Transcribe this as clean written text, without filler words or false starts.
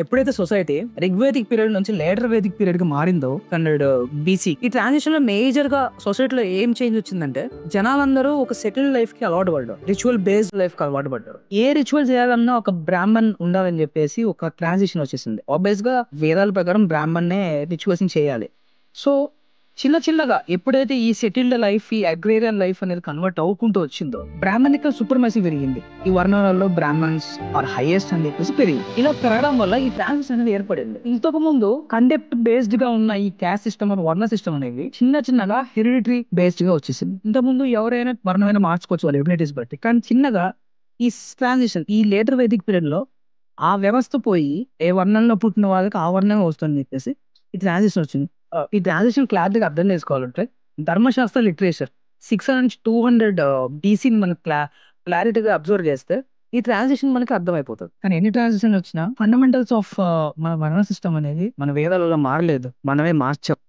ఎప్పుడైతే society Rigvedic period నుంచి later Vedic period కి మారిందో 100 బీసీ ఈ ట్రాన్సిషన్ లో మేజర్ గా సొసైటీలో ఏం చేంజ్ వచ్చిందంటే జనాలందరూ ఒక సెటిల్ లైఫ్ కి అలవాటు పడ్డారు, రిచువల్ బేస్డ్ లైఫ్ కి అలవాటు పడ్డారు. ఏ రిచువల్ చేయాలన్నా ఒక బ్రాహ్మణ్ ఉండాలని చెప్పేసి ఒక ట్రాన్సిషన్ వచ్చేసింది. ఆబ్వియస్ గా వేదాల ప్రకారం బ్రాహ్మణ్నే రిచువల్స్ చేయాలి. సో చిన్నగా ఎప్పుడైతే ఈ సెటిల్డ్ లైఫ్, ఈ అగ్రేరియన్ లైఫ్ అనేది కన్వర్ట్ అవ్వుకుంటూ వచ్చిందో బ్రాహ్మణికల్ సూపర్మసీ పెరిగింది. ఈ వర్ణాలలో బ్రాహ్మణ్స్ ఆర్ హైయెస్ట్ అని చెప్పేసి పెరిగింది. ఇలా పెరగడం వల్ల ఈ ట్రాన్సిషన్ అనేది ఏర్పడింది. ఇంతకు ముందు కండెప్ట్ బేస్డ్ గా ఉన్న ఈ క్యాస్ట్ సిస్టమ్ వర్ణ సిస్టమ్ అనేది చిన్నగా హెరిడిటరీ బేస్డ్ గా వచ్చేసింది. ఇంతకుముందు ఎవరైనా వర్ణమైనా మార్చుకోవచ్చు వాళ్ళ ఎబిలిటీస్ బట్టి. కానీ చిన్నగా ఈ ట్రాన్సిషన్ ఈ లేటర్ వేదిక్ పీరియడ్ లో ఆ వ్యవస్థ పోయి ఏ వర్ణంలో పుట్టిన వాళ్ళకి ఆ వర్ణం వస్తుందని చెప్పేసి ఈ ట్రాన్సిషన్ వచ్చింది. ఈ ట్రాన్సిషన్ క్లారిటీగా అర్థం చేసుకోవాలంటే ధర్మశాస్త్ర లిటరేచర్ 600 నుంచి 200 బీసీని మనకి క్లారిటీగా అబ్జర్వ్ చేస్తే ఈ ట్రాన్సిషన్ మనకి అర్థమైపోతుంది. కానీ ఎన్ని ట్రాన్సిషన్ వచ్చినా ఫండమెంటల్స్ ఆఫ్ మన వర్ణ సిస్టమ్ అనేది మన వేదాలలో మారలేదు, మనమే మార్చాం.